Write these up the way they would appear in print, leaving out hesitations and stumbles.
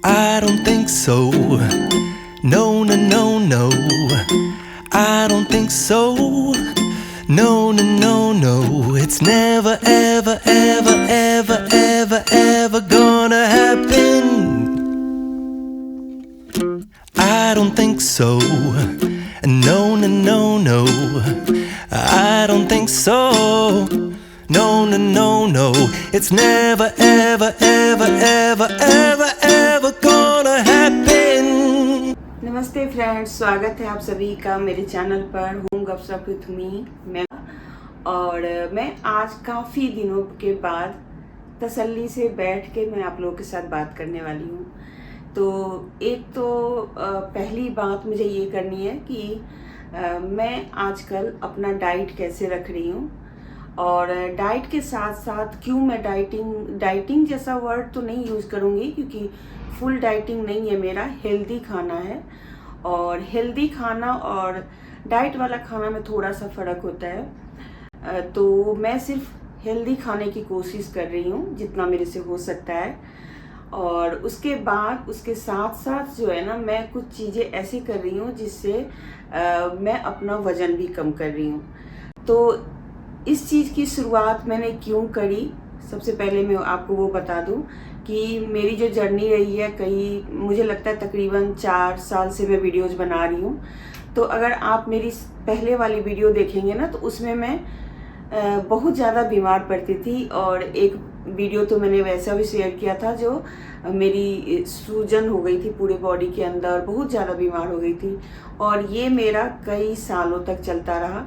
I don't think so. No, no, no, no. I don't think so. No, no, no, no. It's never, ever, ever, ever, ever, ever gonna happen. I don't think so. No, no, no, no. I don't think so. No, no, no, no. It's never, ever, ever, ever, ever, ever gonna happen. नमस्ते friends, स्वागत है आप सभी का मेरे channel पर home गपशप with me. मैं आज काफ़ी दिनों के बाद तसल्ली से बैठ के मैं आप लोगों के साथ बात करने वाली हूँ। तो एक तो पहली बात मुझे ये करनी है कि मैं आजकल अपना डाइट कैसे रख रही हूँ, और डाइट के साथ साथ क्यों मैं डाइटिंग जैसा वर्ड तो नहीं यूज़ करूँगी, क्योंकि फुल डाइटिंग नहीं है मेरा, हेल्दी खाना है। और हेल्दी खाना और डाइट वाला खाना में थोड़ा सा फ़र्क होता है। तो मैं सिर्फ हेल्दी खाने की कोशिश कर रही हूँ जितना मेरे से हो सकता है। और उसके बाद उसके साथ साथ जो है ना, मैं कुछ चीज़ें ऐसी कर रही हूँ जिससे मैं अपना वज़न भी कम कर रही हूँ। तो इस चीज़ की शुरुआत मैंने क्यों करी, सबसे पहले मैं आपको वो बता दूं कि मेरी जो जर्नी रही है, कई मुझे लगता है तकरीबन 4 साल से मैं वीडियोज़ बना रही हूँ। तो अगर आप मेरी पहले वाली वीडियो देखेंगे ना, तो उसमें मैं बहुत ज़्यादा बीमार पड़ती थी। और एक वीडियो तो मैंने वैसा भी शेयर किया था जो मेरी सूजन हो गई थी पूरे बॉडी के अंदर, बहुत ज़्यादा बीमार हो गई थी। और ये मेरा कई सालों तक चलता रहा,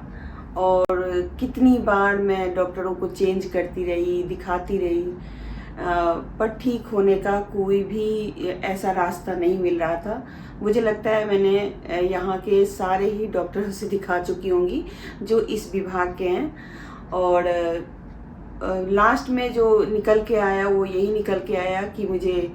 और कितनी बार मैं डॉक्टरों को चेंज करती रही, दिखाती रही, पर ठीक होने का कोई भी ऐसा रास्ता नहीं मिल रहा था। मुझे लगता है मैंने यहाँ के सारे ही डॉक्टरों से दिखा चुकी होंगी जो इस विभाग के हैं। और लास्ट में जो निकल के आया वो यही निकल के आया कि मुझे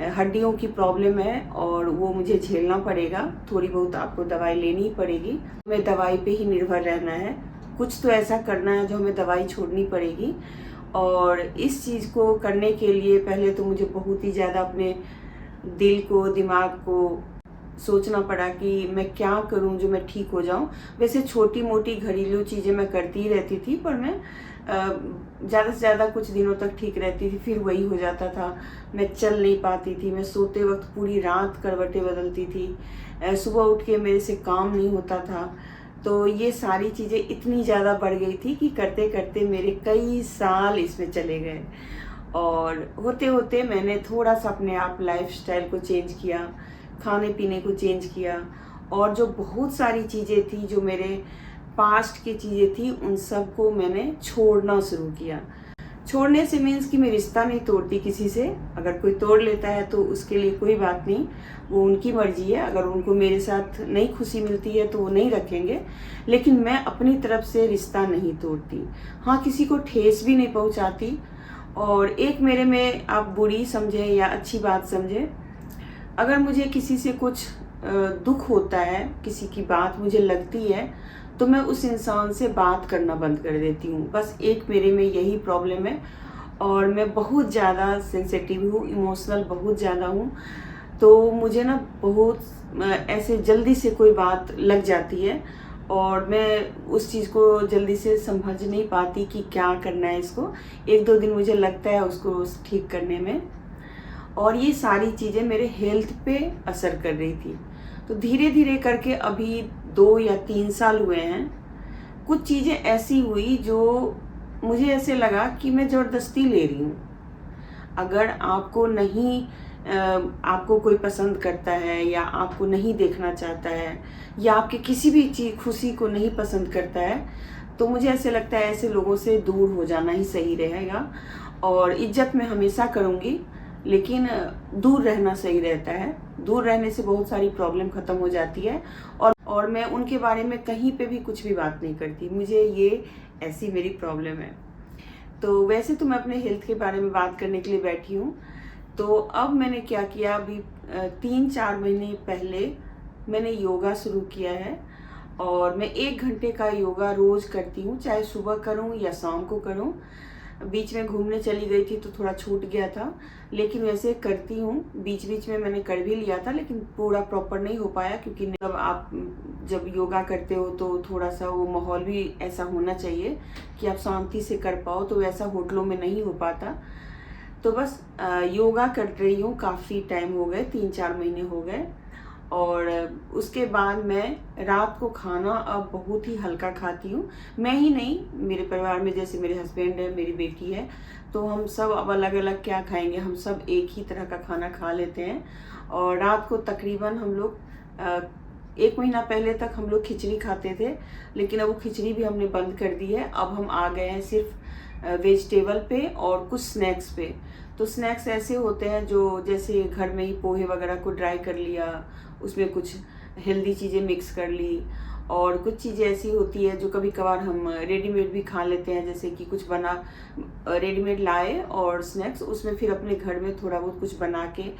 हड्डियों की प्रॉब्लम है, और वो मुझे झेलना पड़ेगा। थोड़ी बहुत आपको दवाई लेनी ही पड़ेगी, हमें दवाई पे ही निर्भर रहना है। कुछ तो ऐसा करना है जो हमें दवाई छोड़नी पड़ेगी। और इस चीज़ को करने के लिए पहले तो मुझे बहुत ही ज़्यादा अपने दिल को, दिमाग को सोचना पड़ा कि मैं क्या करूं जो मैं ठीक हो जाऊं। वैसे छोटी मोटी घरेलू चीज़ें मैं करती ही रहती थी, पर मैं ज़्यादा से ज़्यादा कुछ दिनों तक ठीक रहती थी, फिर वही हो जाता था। मैं चल नहीं पाती थी, मैं सोते वक्त पूरी रात करवटें बदलती थी, सुबह उठ के मेरे से काम नहीं होता था। तो ये सारी चीज़ें इतनी ज़्यादा बढ़ गई थी कि करते करते मेरे कई साल इसमें चले गए। और होते होते मैंने थोड़ा सा अपने आप लाइफस्टाइल को चेंज किया, खाने पीने को चेंज किया, और जो बहुत सारी चीज़ें थी जो मेरे पास्ट की चीज़ें थी उन सब को मैंने छोड़ना शुरू किया। छोड़ने से मीन्स कि मैं रिश्ता नहीं तोड़ती किसी से, अगर कोई तोड़ लेता है तो उसके लिए कोई बात नहीं, वो उनकी मर्जी है। अगर उनको मेरे साथ नहीं खुशी मिलती है तो वो नहीं रखेंगे, लेकिन मैं अपनी तरफ से रिश्ता नहीं तोड़ती। हाँ, किसी को ठेस भी नहीं पहुंचाती। और एक मेरे में आप बुरी समझे या अच्छी बात समझे, अगर मुझे किसी से कुछ दुख होता है, किसी की बात मुझे लगती है, तो मैं उस इंसान से बात करना बंद कर देती हूँ। बस एक मेरे में यही प्रॉब्लम है। और मैं बहुत ज़्यादा सेंसिटिव हूँ, इमोशनल बहुत ज़्यादा हूँ। तो मुझे ना बहुत ऐसे जल्दी से कोई बात लग जाती है, और मैं उस चीज़ को जल्दी से समझ नहीं पाती कि क्या करना है इसको। 1-2 दिन मुझे लगता है उसको ठीक करने में। और ये सारी चीज़ें मेरे हेल्थ पे असर कर रही थी। तो धीरे धीरे करके अभी 2 या 3 साल हुए हैं, कुछ चीज़ें ऐसी हुई जो मुझे ऐसे लगा कि मैं ज़बरदस्ती ले रही हूँ। अगर आपको नहीं आपको कोई पसंद करता है, या आपको नहीं देखना चाहता है, या आपके किसी भी चीज़ खुशी को नहीं पसंद करता है, तो मुझे ऐसे लगता है ऐसे लोगों से दूर हो जाना ही सही रहेगा। और इज्जत मैं हमेशा करूँगी, लेकिन दूर रहना सही रहता है। दूर रहने से बहुत सारी प्रॉब्लम ख़त्म हो जाती है। और मैं उनके बारे में कहीं पे भी कुछ भी बात नहीं करती, मुझे ये ऐसी मेरी प्रॉब्लम है। तो वैसे तो मैं अपने हेल्थ के बारे में बात करने के लिए बैठी हूँ। तो अब मैंने क्या किया, अभी 3-4 महीने पहले मैंने योगा शुरू किया है। और मैं 1 घंटे का योगा रोज़ करती हूँ, चाहे सुबह करूँ या शाम को करूँ। बीच में घूमने चली गई थी तो थोड़ा छूट गया था, लेकिन वैसे करती हूँ। बीच बीच में मैंने कर भी लिया था, लेकिन पूरा प्रॉपर नहीं हो पाया, क्योंकि जब आप जब योगा करते हो तो थोड़ा सा वो माहौल भी ऐसा होना चाहिए कि आप शांति से कर पाओ, तो वैसा होटलों में नहीं हो पाता। तो बस योगा कर रही हूँ, काफ़ी टाइम हो गए, 3-4 महीने हो गए। और उसके बाद मैं रात को खाना अब बहुत ही हल्का खाती हूँ। मैं ही नहीं, मेरे परिवार में जैसे मेरे हस्बैंड है, मेरी बेटी है, तो हम सब अब अलग अलग क्या खाएंगे, हम सब एक ही तरह का खाना खा लेते हैं। और रात को तकरीबन हम लोग 1 महीना पहले तक हम लोग खिचड़ी खाते थे, लेकिन अब वो खिचड़ी भी हमने बंद कर दी है। अब हम आ गए हैं सिर्फ वेजिटेबल पे और कुछ स्नैक्स पे। तो स्नैक्स ऐसे होते हैं जो जैसे घर में ही पोहे वगैरह को ड्राई कर लिया, उसमें कुछ हेल्दी चीज़ें मिक्स कर ली, और कुछ चीज़ें ऐसी होती है जो कभी कभार हम रेडीमेड भी खा लेते हैं, जैसे कि कुछ बना रेडीमेड लाए और स्नैक्स, उसमें फिर अपने घर में थोड़ा बहुत कुछ बना के।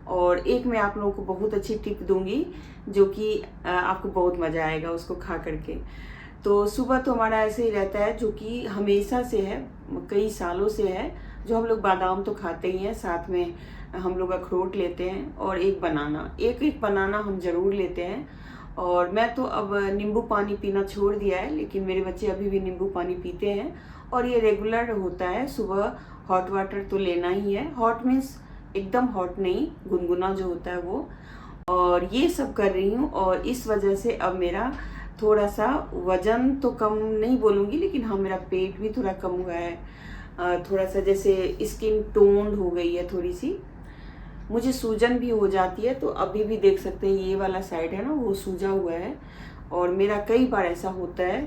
और एक मैं आप लोगों को बहुत अच्छी टिप दूंगी जो कि आपको बहुत मज़ा आएगा उसको खा करके। तो सुबह तो हमारा ऐसे ही रहता है, जो कि हमेशा से है, कई सालों से है, जो हम लोग बादाम तो खाते ही हैं, साथ में हम लोग अखरोट लेते हैं और एक बनाना हम ज़रूर लेते हैं। और मैं तो अब नींबू पानी पीना छोड़ दिया है, लेकिन मेरे बच्चे अभी भी नींबू पानी पीते हैं, और ये रेगुलर होता है। सुबह हॉट वाटर तो लेना ही है, हॉट मीन्स एकदम हॉट नहीं, गुनगुना जो होता है वो। और ये सब कर रही हूँ, और इस वजह से अब मेरा थोड़ा सा वज़न तो कम नहीं बोलूँगी, लेकिन हाँ मेरा पेट भी थोड़ा कम हुआ है, थोड़ा सा जैसे स्किन टोन्ड हो गई है थोड़ी सी। मुझे सूजन भी हो जाती है, तो अभी भी देख सकते हैं ये वाला साइड है ना, वो सूजा हुआ है, और मेरा कई बार ऐसा होता है,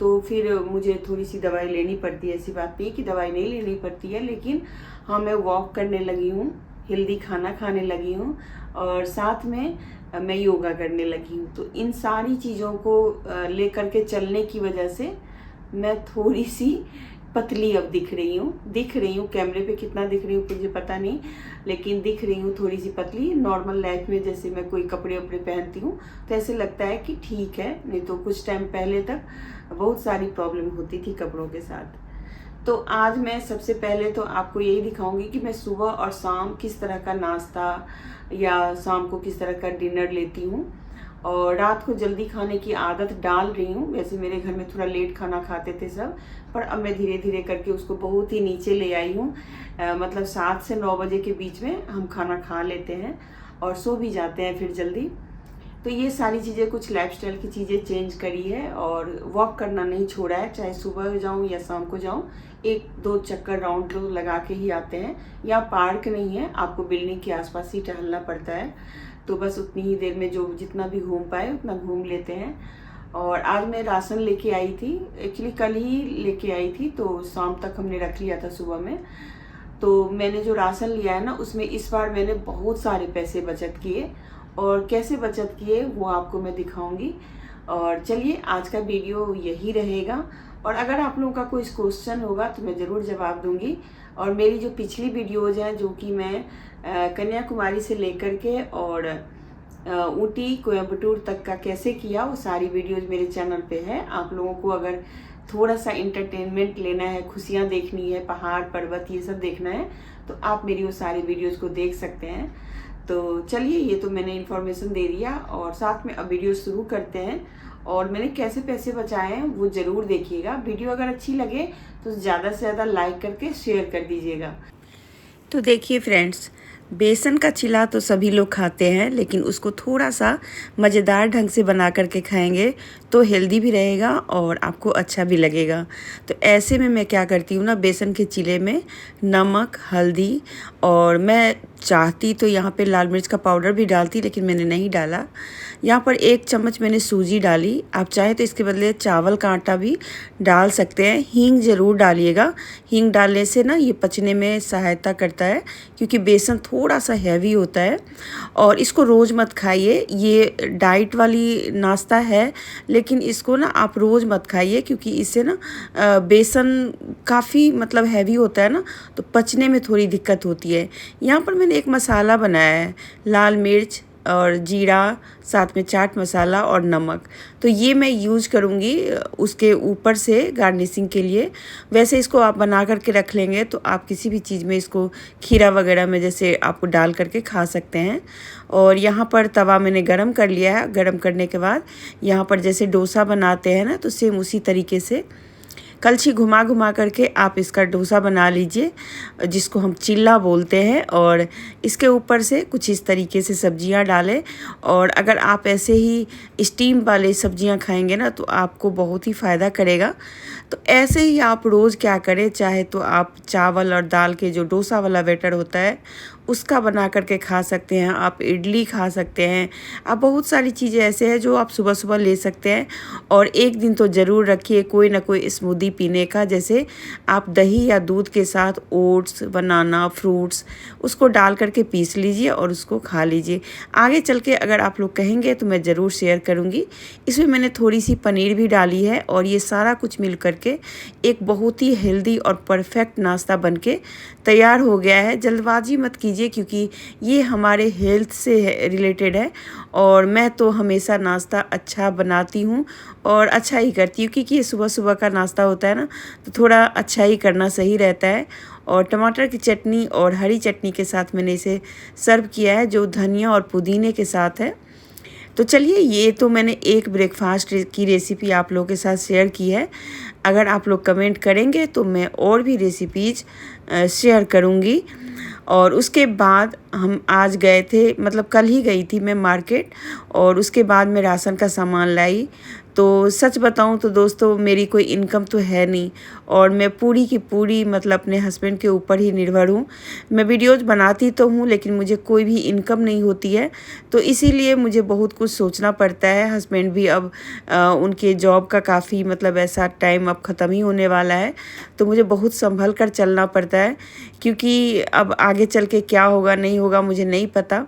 तो फिर मुझे थोड़ी सी दवाई लेनी पड़ती है। ऐसी बात नहीं कि दवाई नहीं लेनी पड़ती है, लेकिन हाँ मैं वॉक करने लगी हूँ, हेल्दी खाना खाने लगी हूँ, और साथ में मैं योगा करने लगी हूँ। तो इन सारी चीज़ों को लेकर के चलने की वजह से मैं थोड़ी सी पतली अब दिख रही हूँ। कैमरे पे कितना दिख रही हूँ मुझे पता नहीं, लेकिन दिख रही हूँ थोड़ी सी पतली। नॉर्मल लाइफ में जैसे मैं कोई कपड़े वपड़े पहनती हूँ तो ऐसे लगता है कि ठीक है, नहीं तो कुछ टाइम पहले तक बहुत सारी प्रॉब्लम होती थी कपड़ों के साथ। तो आज मैं सबसे पहले तो आपको यही दिखाऊंगी कि मैं सुबह और शाम किस तरह का नाश्ता या शाम को किस तरह का डिनर लेती हूँ, और रात को जल्दी खाने की आदत डाल रही हूँ। वैसे मेरे घर में थोड़ा लेट खाना खाते थे सब, पर अब मैं धीरे धीरे करके उसको बहुत ही नीचे ले आई हूँ। मतलब 7 से 9 बजे के बीच में हम खाना खा लेते हैं और सो भी जाते हैं फिर जल्दी। तो ये सारी चीज़ें, कुछ लाइफस्टाइल की चीज़ें चेंज करी है, और वॉक करना नहीं छोड़ा है, चाहे सुबह जाऊँ या शाम को जाऊँ, 1-2 चक्कर राउंड लगा के ही आते हैं। यहाँ पार्क नहीं है, आपको बिल्डिंग के आसपास ही टहलना पड़ता है, तो बस उतनी ही देर में जो जितना भी घूम पाए उतना घूम लेते हैं। और आज मैं राशन लेके आई थी, एक्चुअली कल ही लेके आई थी, तो शाम तक हमने रख लिया था सुबह में। तो मैंने जो राशन लिया है ना, उसमें इस बार मैंने बहुत सारे पैसे बचत किए, और कैसे बचत किए वो आपको मैं दिखाऊंगी। और चलिए आज का वीडियो यही रहेगा, और अगर आप लोगों का कोई क्वेश्चन होगा तो मैं ज़रूर जवाब दूंगी। और मेरी जो पिछली वीडियोज़ हैं, जो कि मैं कन्याकुमारी से लेकर के और ऊटी कोयम्बटूर तक का कैसे किया, वो सारी वीडियोज़ मेरे चैनल पे है। आप लोगों को अगर थोड़ा सा इंटरटेनमेंट लेना है, खुशियाँ देखनी है, पहाड़ पर्वत ये सब देखना है, तो आप मेरी वो सारी वीडियोज़ को देख सकते हैं। तो चलिए, ये तो मैंने इन्फॉर्मेशन दे दिया, और साथ में अब वीडियो शुरू करते हैं। और मैंने कैसे पैसे बचाए हैं वो ज़रूर देखिएगा। वीडियो अगर अच्छी लगे तो ज़्यादा से ज़्यादा लाइक करके शेयर कर दीजिएगा। तो देखिए फ्रेंड्स, बेसन का चिला तो सभी लोग खाते हैं, लेकिन उसको थोड़ा सा मज़ेदार ढंग से बना करके खाएंगे तो हेल्दी भी रहेगा और आपको अच्छा भी लगेगा। तो ऐसे में मैं क्या करती हूँ ना, बेसन के चिले में नमक, हल्दी, और मैं चाहती तो यहाँ पे लाल मिर्च का पाउडर भी डालती, लेकिन मैंने नहीं डाला। यहाँ पर 1 चम्मच मैंने सूजी डाली, आप चाहे तो इसके बदले चावल का आटा भी डाल सकते हैं। हींग ज़रूर डालिएगा, हींग डालने से ना ये पचने में सहायता करता है, क्योंकि बेसन थोड़ा सा हैवी होता है। और इसको रोज़ मत खाइए, ये डाइट वाली नाश्ता है, लेकिन इसको ना आप रोज़ मत खाइए, क्योंकि इससे ना बेसन काफ़ी मतलब हैवी होता है ना, तो पचने में थोड़ी दिक्कत होती है। यहाँ पर मैंने एक मसाला बनाया है, लाल मिर्च, और जीरा, साथ में चाट मसाला और नमक। तो ये मैं यूज़ करूँगी उसके ऊपर से गार्निशिंग के लिए। वैसे इसको आप बना करके रख लेंगे तो आप किसी भी चीज़ में इसको खीरा वगैरह में जैसे आप डाल करके खा सकते हैं। और यहाँ पर तवा मैंने गरम कर लिया है। गरम करने के बाद यहाँ पर जैसे डोसा बनाते हैं ना, तो सेम उसी तरीके से कलछी घुमा घुमा करके आप इसका डोसा बना लीजिए, जिसको हम चिल्ला बोलते हैं। और इसके ऊपर से कुछ इस तरीके से सब्जियां डालें। और अगर आप ऐसे ही स्टीम वाले सब्जियां खाएंगे ना, तो आपको बहुत ही फ़ायदा करेगा। तो ऐसे ही आप रोज़ क्या करें, चाहे तो आप चावल और दाल के जो डोसा वाला बैटर होता है उसका बना करके खा सकते हैं, आप इडली खा सकते हैं, आप बहुत सारी चीज़ें ऐसे हैं जो आप सुबह सुबह ले सकते हैं। और एक दिन तो ज़रूर रखिए कोई ना कोई स्मूदी पीने का, जैसे आप दही या दूध के साथ ओट्स, बनाना, फ्रूट्स उसको डाल करके पीस लीजिए और उसको खा लीजिए। आगे चल के अगर आप लोग कहेंगे तो मैं ज़रूर शेयर करूँगी। इसमें मैंने थोड़ी सी पनीर भी डाली है और ये सारा कुछ मिल करके एक बहुत ही हेल्दी और परफेक्ट नाश्ता बनके तैयार हो गया है। जल्दबाजी मत कीजिए क्योंकि ये हमारे हेल्थ से रिलेटेड है। और मैं तो हमेशा नाश्ता अच्छा बनाती हूँ और अच्छा ही करती हूँ, क्योंकि ये सुबह सुबह का नाश्ता होता है ना, तो थोड़ा अच्छा ही करना सही रहता है। और टमाटर की चटनी और हरी चटनी के साथ मैंने इसे सर्व किया है, जो धनिया और पुदीने के साथ है। तो चलिए, ये तो मैंने एक ब्रेकफास्ट की रेसिपी आप लोगों के साथ शेयर की है। अगर आप लोग कमेंट करेंगे तो मैं और भी रेसिपीज़ शेयर करूँगी। और उसके बाद हम आज गए थे, मतलब कल ही गई थी मैं मार्केट, और उसके बाद मैं राशन का सामान लाई। तो सच बताऊं तो दोस्तों, मेरी कोई इनकम तो है नहीं और मैं पूरी की पूरी मतलब अपने हस्बैंड के ऊपर ही निर्भर हूँ। मैं वीडियोज़ बनाती तो हूँ लेकिन मुझे कोई भी इनकम नहीं होती है, तो इसीलिए मुझे बहुत कुछ सोचना पड़ता है। हस्बैंड भी अब उनके जॉब का काफ़ी मतलब ऐसा टाइम अब ख़त्म ही होने वाला है, तो मुझे बहुत संभल कर चलना पड़ता है, क्योंकि अब आगे चल के क्या होगा नहीं होगा मुझे नहीं पता।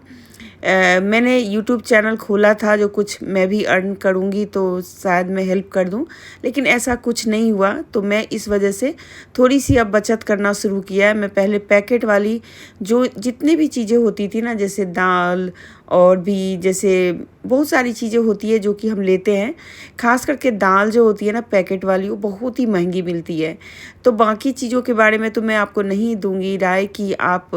मैंने YouTube चैनल खोला था, जो कुछ मैं भी अर्न करूँगी तो शायद मैं हेल्प कर दूँ, लेकिन ऐसा कुछ नहीं हुआ। तो मैं इस वजह से थोड़ी सी अब बचत करना शुरू किया है। मैं पहले पैकेट वाली जो जितनी भी चीज़ें होती थी ना, जैसे दाल और भी जैसे बहुत सारी चीज़ें होती है जो कि हम लेते हैं, ख़ास करके दाल जो होती है ना पैकेट वाली, वो बहुत ही महंगी मिलती है। तो बाकी चीज़ों के बारे में तो मैं आपको नहीं दूंगी राय कि आप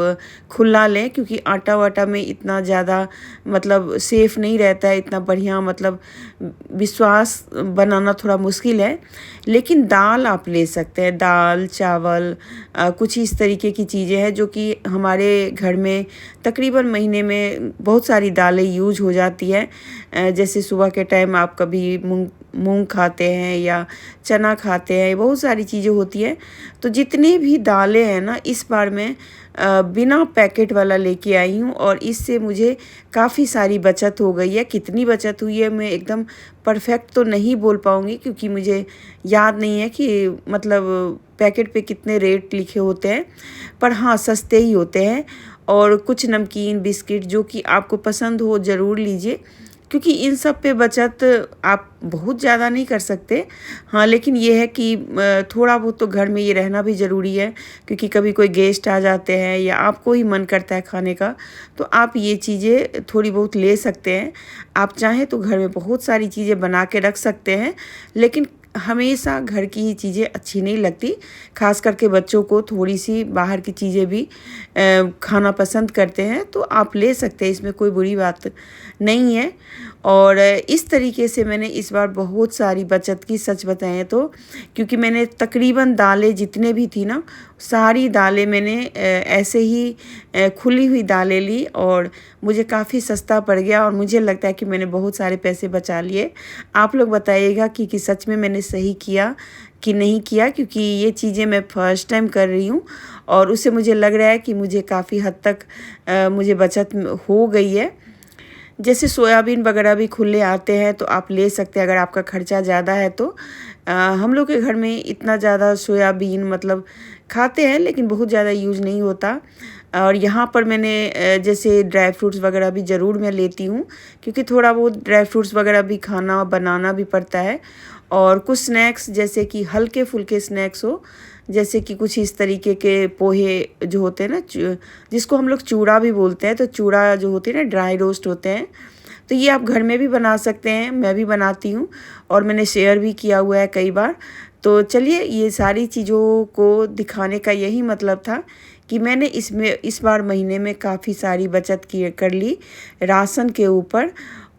खुला लें, क्योंकि आटा वाटा में इतना ज़्यादा मतलब सेफ़ नहीं रहता है, इतना बढ़िया मतलब विश्वास बनाना थोड़ा मुश्किल है। लेकिन दाल आप ले सकते हैं, दाल चावल कुछ इस तरीके की चीज़ें हैं जो कि हमारे घर में तकरीबन महीने में बहुत सारी दालें यूज हो जाती है। जैसे सुबह के टाइम आप कभी मूंग खाते हैं या चना खाते हैं, बहुत सारी चीज़ें होती हैं। तो जितनी भी दालें हैं ना, इस बार मैं बिना पैकेट वाला लेके आई हूँ और इससे मुझे काफ़ी सारी बचत हो गई है। कितनी बचत हुई है मैं एकदम परफेक्ट तो नहीं बोल पाऊँगी, क्योंकि मुझे याद नहीं है कि मतलब पैकेट पे कितने रेट लिखे होते हैं, पर हाँ सस्ते ही होते हैं। और कुछ नमकीन बिस्किट जो कि आपको पसंद हो ज़रूर लीजिए, क्योंकि इन सब पे बचत आप बहुत ज़्यादा नहीं कर सकते। हाँ, लेकिन ये है कि थोड़ा बहुत तो घर में ये रहना भी ज़रूरी है, क्योंकि कभी कोई गेस्ट आ जाते हैं या आपको ही मन करता है खाने का, तो आप ये चीज़ें थोड़ी बहुत ले सकते हैं। आप चाहें तो घर में बहुत सारी चीज़ें बना के रख सकते हैं, लेकिन हमेशा घर की ही चीज़ें अच्छी नहीं लगती। खास करके बच्चों को थोड़ी सी बाहर की चीज़ें भी खाना पसंद करते हैं, तो आप ले सकते हैं, इसमें कोई बुरी बात नहीं है। और इस तरीके से मैंने इस बार बहुत सारी बचत की, सच बताएं तो, क्योंकि मैंने तकरीबन दालें जितने भी थी ना, सारी दालें मैंने ऐसे ही खुली हुई दालें ली और मुझे काफ़ी सस्ता पड़ गया और मुझे लगता है कि मैंने बहुत सारे पैसे बचा लिए। आप लोग बताइएगा कि सच में मैंने सही किया कि नहीं किया, क्योंकि ये चीज़ें मैं फ़र्स्ट टाइम कर रही हूँ और उससे मुझे लग रहा है कि मुझे काफ़ी हद तक मुझे बचत हो गई है। जैसे सोयाबीन वगैरह भी खुले आते हैं तो आप ले सकते हैं अगर आपका खर्चा ज़्यादा है तो। हम लोग के घर में इतना ज़्यादा सोयाबीन मतलब खाते हैं, लेकिन बहुत ज़्यादा यूज़ नहीं होता। और यहाँ पर मैंने जैसे ड्राई फ्रूट्स वगैरह भी ज़रूर मैं लेती हूँ, क्योंकि थोड़ा बहुत ड्राई फ्रूट्स वगैरह भी खाना बनाना भी पड़ता है। और कुछ स्नैक्स जैसे कि हल्के फुल्के स्नैक्स हो, जैसे कि कुछ इस तरीके के पोहे जो होते हैं ना, जिसको हम लोग चूड़ा भी बोलते हैं, तो चूड़ा जो होते हैं ना ड्राई रोस्ट होते हैं, तो ये आप घर में भी बना सकते हैं। मैं भी बनाती हूँ और मैंने शेयर भी किया हुआ है कई बार। तो चलिए, ये सारी चीज़ों को दिखाने का यही मतलब था कि मैंने इस बार महीने में काफ़ी सारी बचत कर ली राशन के ऊपर।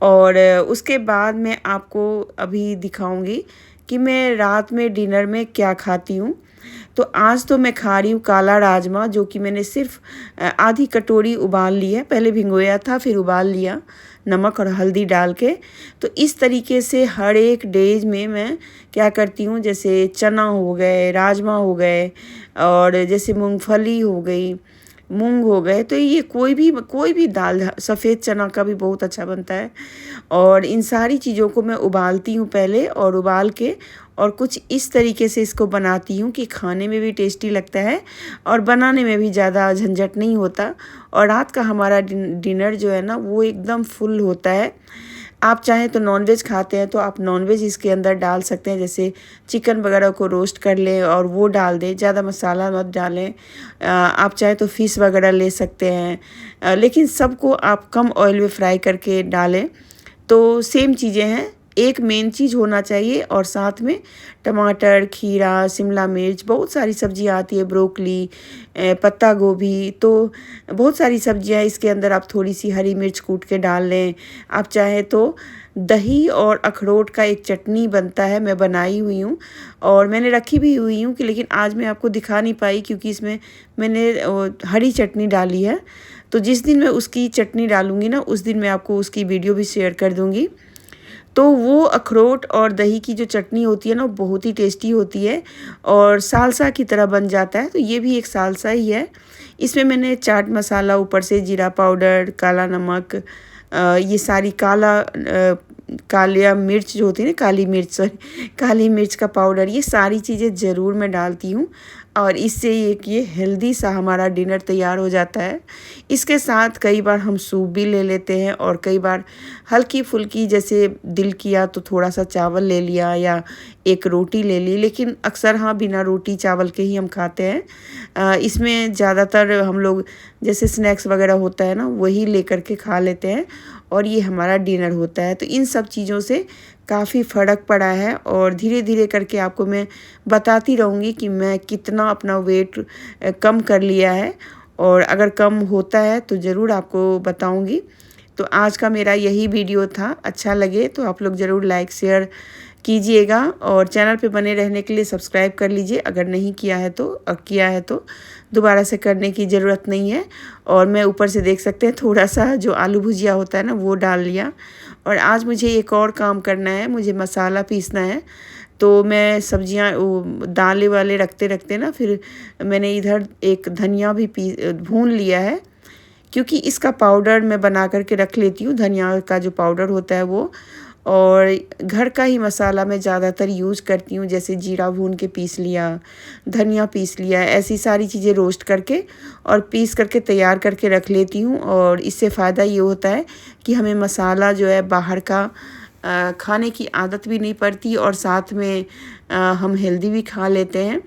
और उसके बाद मैं आपको अभी दिखाऊंगी कि मैं रात में डिनर में क्या खाती हूँ। तो आज तो मैं खा रही हूँ काला राजमा, जो कि मैंने सिर्फ आधी कटोरी उबाल ली है। पहले भिगोया था, फिर उबाल लिया नमक और हल्दी डाल के। तो इस तरीके से हर एक डेज में मैं क्या करती हूँ, जैसे चना हो गए, राजमा हो गए, और जैसे मूंगफली हो गई, मूंग हो गए, तो ये कोई भी दाल, सफ़ेद चना का भी बहुत अच्छा बनता है। और इन सारी चीज़ों को मैं उबालती हूँ पहले, और उबाल के और कुछ इस तरीके से इसको बनाती हूँ कि खाने में भी टेस्टी लगता है और बनाने में भी ज़्यादा झंझट नहीं होता। और रात का हमारा डिनर जो है ना, वो एकदम फुल होता है। आप चाहें तो नॉनवेज खाते हैं तो आप नॉनवेज इसके अंदर डाल सकते हैं, जैसे चिकन वगैरह को रोस्ट कर लें और वो डाल दें, ज़्यादा मसाला मत डालें। आप चाहे तो फ़िश वगैरह ले सकते हैं, लेकिन सबको आप कम ऑयल में फ्राई करके डालें। तो सेम चीज़ें हैं, एक मेन चीज़ होना चाहिए, और साथ में टमाटर, खीरा, शिमला मिर्च, बहुत सारी सब्जियां आती है, ब्रोकली, पत्ता गोभी, तो बहुत सारी सब्जियां इसके अंदर। आप थोड़ी सी हरी मिर्च कूट के डाल लें। आप चाहे तो दही और अखरोट का एक चटनी बनता है, मैं बनाई हुई हूँ और मैंने रखी भी हुई हूँ, कि लेकिन आज मैं आपको दिखा नहीं पाई क्योंकि इसमें मैंने हरी चटनी डाली है। तो जिस दिन मैं उसकी चटनी डालूँगी ना, उस दिन मैं आपको उसकी वीडियो भी शेयर कर दूँगी। तो वो अखरोट और दही की जो चटनी होती है ना, बहुत ही टेस्टी होती है और सालसा की तरह बन जाता है। तो ये भी एक सालसा ही है। इसमें मैंने चाट मसाला, ऊपर से जीरा पाउडर, काला नमक, ये सारी कालिया मिर्च जो होती है ना, काली मिर्च का पाउडर, ये सारी चीज़ें ज़रूर मैं डालती हूँ। और इससे ये हेल्दी सा हमारा डिनर तैयार हो जाता है। इसके साथ कई बार हम सूप भी ले लेते हैं, और कई बार हल्की फुल्की, जैसे दिल किया तो थोड़ा सा चावल ले लिया या एक रोटी ले ली, लेकिन अक्सर हाँ बिना रोटी चावल के ही हम खाते हैं। इसमें ज़्यादातर हम लोग जैसे स्नैक्स वगैरह होता है ना, वही लेकर के खा लेते हैं और ये हमारा डिनर होता है। तो इन सब चीज़ों से काफ़ी फ़र्क पड़ा है, और धीरे धीरे करके आपको मैं बताती रहूँगी कि मैं कितना अपना वेट कम कर लिया है, और अगर कम होता है तो ज़रूर आपको बताऊँगी। तो आज का मेरा यही वीडियो था। अच्छा लगे तो आप लोग ज़रूर लाइक शेयर कीजिएगा, और चैनल पे बने रहने के लिए सब्सक्राइब कर लीजिए अगर नहीं किया है तो, और किया है तो दोबारा से करने की ज़रूरत नहीं है। और मैं ऊपर से देख सकते हैं थोड़ा सा जो आलू भुजिया होता है ना, वो डाल लिया। और आज मुझे एक और काम करना है, मुझे मसाला पीसना है। तो मैं सब्जियां दालें वाले रखते रखते ना, फिर मैंने इधर एक धनिया भी भून लिया है, क्योंकि इसका पाउडर मैं बना करके रख लेती हूँ, धनिया का जो पाउडर होता है वो। और घर का ही मसाला मैं ज़्यादातर यूज़ करती हूँ, जैसे जीरा भून के पीस लिया, धनिया पीस लिया, ऐसी सारी चीज़ें रोस्ट करके और पीस करके तैयार करके रख लेती हूँ। और इससे फ़ायदा ये होता है कि हमें मसाला जो है बाहर का खाने की आदत भी नहीं पड़ती, और साथ में हम हेल्दी भी खा लेते हैं।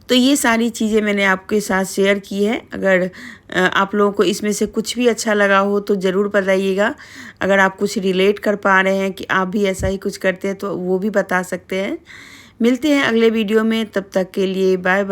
तो ये सारी चीज़ें मैंने आपके साथ शेयर की है। अगर आप लोगों को इसमें से कुछ भी अच्छा लगा हो तो ज़रूर बताइएगा। अगर आप कुछ रिलेट कर पा रहे हैं कि आप भी ऐसा ही कुछ करते हैं तो वो भी बता सकते हैं। मिलते हैं अगले वीडियो में, तब तक के लिए बाय बाय।